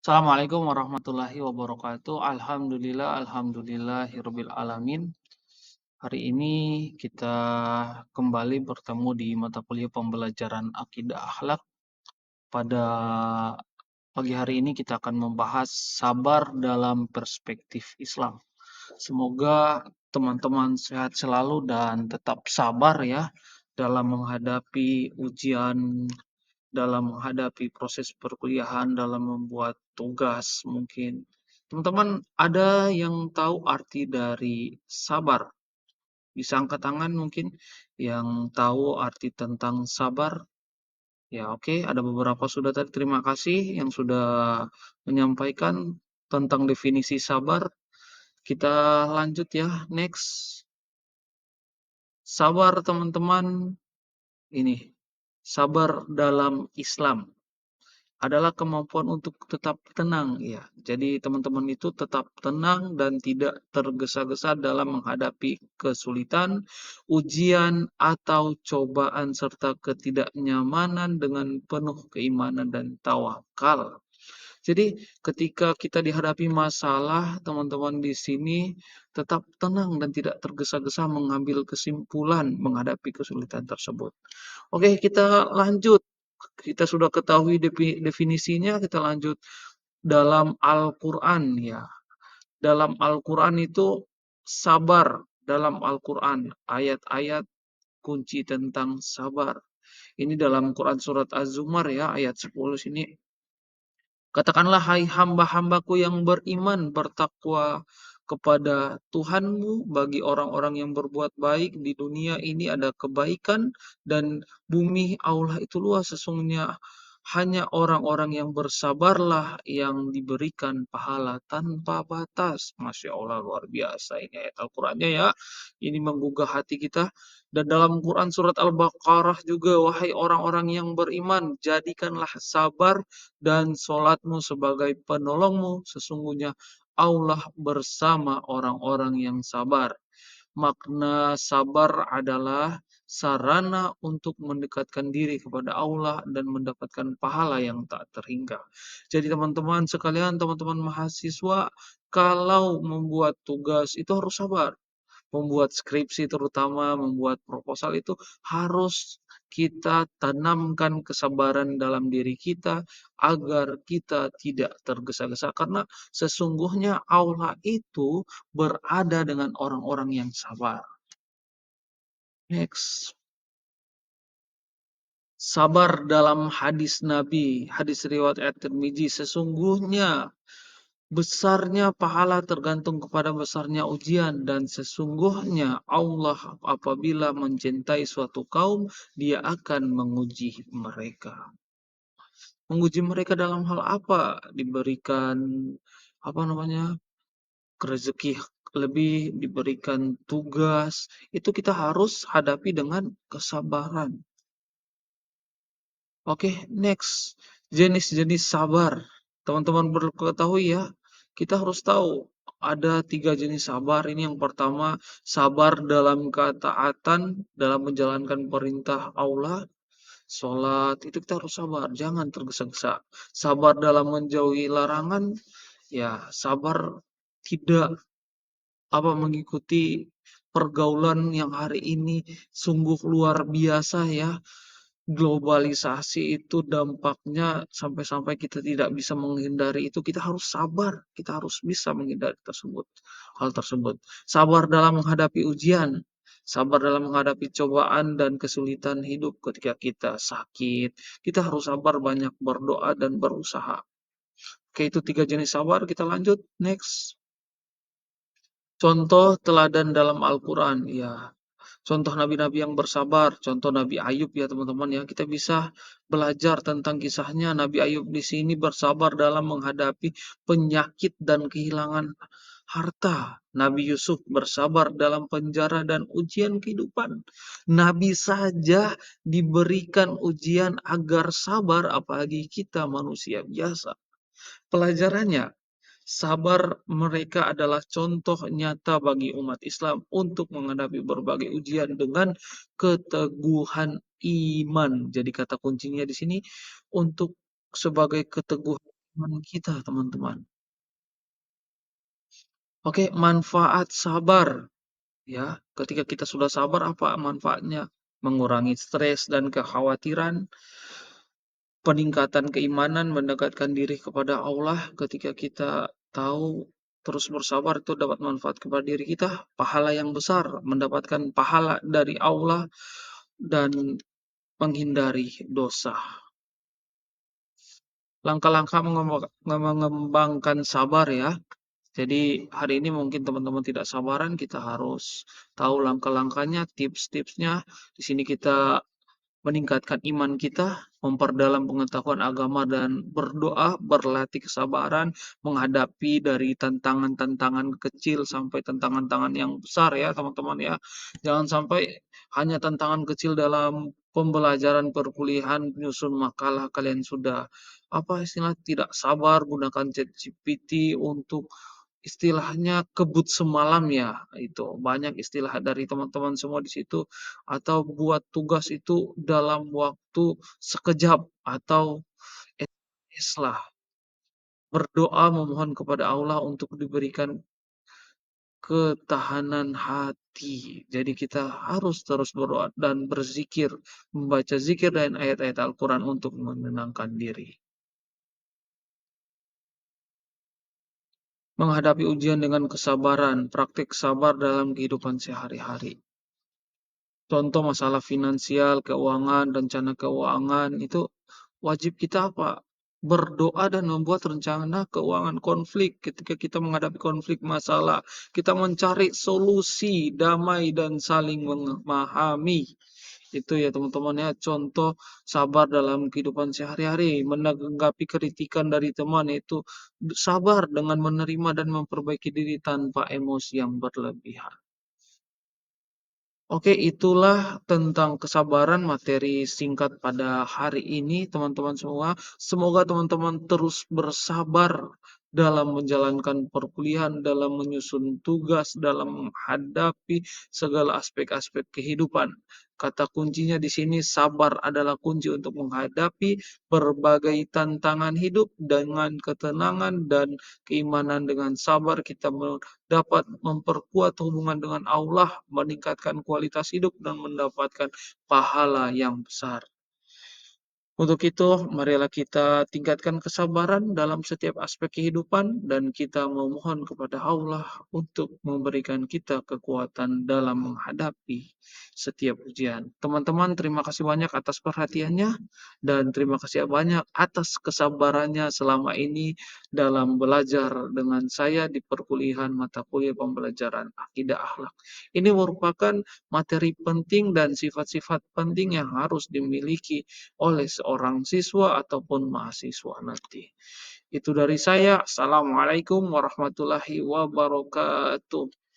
Assalamualaikum warahmatullahi wabarakatuh. Alhamdulillahirabbil alamin. Hari ini kita kembali bertemu di mata kuliah pembelajaran akidah akhlak. Pada pagi hari ini kita akan membahas sabar dalam perspektif Islam. Semoga teman-teman sehat selalu dan tetap sabar ya dalam menghadapi ujian, dalam menghadapi proses perkuliahan, dalam membuat tugas mungkin. Teman-teman ada yang tahu arti dari sabar? Bisa angkat tangan mungkin yang tahu arti tentang sabar? Ya oke, ada beberapa sudah tadi. Terima kasih yang sudah menyampaikan tentang definisi sabar. Kita lanjut ya, next. Sabar teman-teman, ini sabar dalam Islam adalah kemampuan untuk tetap tenang ya. Jadi teman-teman itu tetap tenang dan tidak tergesa-gesa dalam menghadapi kesulitan, ujian atau cobaan serta ketidaknyamanan dengan penuh keimanan dan tawakal. Jadi ketika kita dihadapi masalah, teman-teman di sini tetap tenang dan tidak tergesa-gesa mengambil kesimpulan menghadapi kesulitan tersebut. Oke, kita lanjut. Kita sudah ketahui definisinya, kita lanjut dalam Al-Qur'an ya. Dalam Al-Qur'an itu sabar dalam Al-Qur'an, ayat-ayat kunci tentang sabar. Ini dalam Quran surat Az-Zumar ya, ayat 10 sini. Katakanlah hai hamba-hambaku yang beriman bertakwa kepada Tuhanmu, bagi orang-orang yang berbuat baik di dunia ini ada kebaikan dan bumi Allah itu luas, sesungguhnya hanya orang-orang yang bersabarlah yang diberikan pahala tanpa batas. Masya Allah, luar biasa ini ayat Al-Qur'annya ya. Ini menggugah hati kita. Dan dalam Quran surat Al-Baqarah juga, wahai orang-orang yang beriman, jadikanlah sabar dan solatmu sebagai penolongmu, sesungguhnya Allah bersama orang-orang yang sabar. Makna sabar adalah sarana untuk mendekatkan diri kepada Allah dan mendapatkan pahala yang tak terhingga. Jadi teman-teman sekalian, teman-teman mahasiswa, kalau membuat tugas itu harus sabar. Membuat skripsi terutama, membuat proposal itu harus kita tanamkan kesabaran dalam diri kita agar kita tidak tergesa-gesa karena sesungguhnya Allah itu berada dengan orang-orang yang sabar. Next. Sabar dalam hadis Nabi, hadis riwayat At-Tirmidzi, sesungguhnya besarnya pahala tergantung kepada besarnya ujian dan sesungguhnya Allah apabila mencintai suatu kaum, Dia akan menguji mereka. Menguji mereka dalam hal apa? Diberikan apa namanya? Rezeki lebih, diberikan tugas. Itu kita harus hadapi dengan kesabaran. Oke, next. Jenis-jenis sabar. Teman-teman perlu ketahui ya, kita harus tahu ada 3 jenis sabar. Ini yang pertama, sabar dalam ketaatan, dalam menjalankan perintah Allah, sholat, itu kita harus sabar, jangan tergesa-gesa. Sabar dalam menjauhi larangan, ya sabar tidak mengikuti pergaulan yang hari ini sungguh luar biasa ya. Globalisasi itu dampaknya sampai-sampai kita tidak bisa menghindari itu, kita harus sabar, kita harus bisa menghindari hal tersebut. Sabar dalam menghadapi ujian, sabar dalam menghadapi cobaan dan kesulitan hidup ketika kita sakit. Kita harus sabar, banyak berdoa dan berusaha. Oke, itu 3 jenis sabar, kita lanjut, next. Contoh teladan dalam Al-Quran, ya. Contoh nabi-nabi yang bersabar, contoh Nabi Ayub ya teman-teman ya. Kita bisa belajar tentang kisahnya. Nabi Ayub di sini bersabar dalam menghadapi penyakit dan kehilangan harta. Nabi Yusuf bersabar dalam penjara dan ujian kehidupan. Nabi saja diberikan ujian agar sabar, apalagi kita manusia biasa. Pelajarannya, sabar mereka adalah contoh nyata bagi umat Islam untuk menghadapi berbagai ujian dengan keteguhan iman. Jadi kata kuncinya di sini untuk sebagai keteguhan iman kita, teman-teman. Oke, manfaat sabar, ya. Ketika kita sudah sabar, apa manfaatnya? Mengurangi stres dan kekhawatiran, peningkatan keimanan, mendekatkan diri kepada Allah. Ketika kita tahu terus bersabar itu dapat manfaat kepada diri kita, pahala yang besar, mendapatkan pahala dari Allah dan menghindari dosa. Langkah-langkah mengembangkan sabar ya. Jadi hari ini mungkin teman-teman tidak sabaran, kita harus tahu langkah-langkahnya, tips-tipsnya. Di sini kita meningkatkan iman kita, memperdalam pengetahuan agama dan berdoa, berlatih kesabaran, menghadapi dari tantangan-tantangan kecil sampai tantangan-tantangan yang besar ya teman-teman ya. Jangan sampai hanya tantangan kecil dalam pembelajaran perkuliahan, penyusun makalah kalian sudah apa istilah tidak sabar gunakan ChatGPT untuk istilahnya kebut semalam ya, itu banyak istilah dari teman-teman semua di situ, atau buat tugas itu dalam waktu sekejap atau SMS lah. Berdoa memohon kepada Allah untuk diberikan ketahanan hati. Jadi kita harus terus berdoa dan berzikir, membaca zikir dan ayat-ayat Al-Quran untuk menenangkan diri. Menghadapi ujian dengan kesabaran, praktik sabar dalam kehidupan sehari-hari. Contoh masalah finansial, keuangan, rencana keuangan itu wajib kita apa? Berdoa dan membuat rencana keuangan konflik. Ketika kita menghadapi konflik masalah, kita mencari solusi damai dan saling memahami. Itu ya teman-teman ya, contoh sabar dalam kehidupan sehari-hari, menanggapi kritikan dari teman itu sabar dengan menerima dan memperbaiki diri tanpa emosi yang berlebihan. Oke, itulah tentang kesabaran materi singkat pada hari ini, teman-teman semua. Semoga teman-teman terus bersabar dalam menjalankan perkuliahan, dalam menyusun tugas, dalam menghadapi segala aspek-aspek kehidupan. Kata kuncinya di sini, sabar adalah kunci untuk menghadapi berbagai tantangan hidup dengan ketenangan dan keimanan. Dengan sabar, kita dapat memperkuat hubungan dengan Allah, meningkatkan kualitas hidup, dan mendapatkan pahala yang besar. Untuk itu, marilah kita tingkatkan kesabaran dalam setiap aspek kehidupan dan kita memohon kepada Allah untuk memberikan kita kekuatan dalam menghadapi setiap ujian. Teman-teman, terima kasih banyak atas perhatiannya dan terima kasih banyak atas kesabarannya selama ini dalam belajar dengan saya di perkuliahan mata kuliah pembelajaran akidah akhlak. Ini merupakan materi penting dan sifat-sifat penting yang harus dimiliki oleh seorang siswa ataupun mahasiswa nanti. Itu dari saya. Assalamualaikum warahmatullahi wabarakatuh.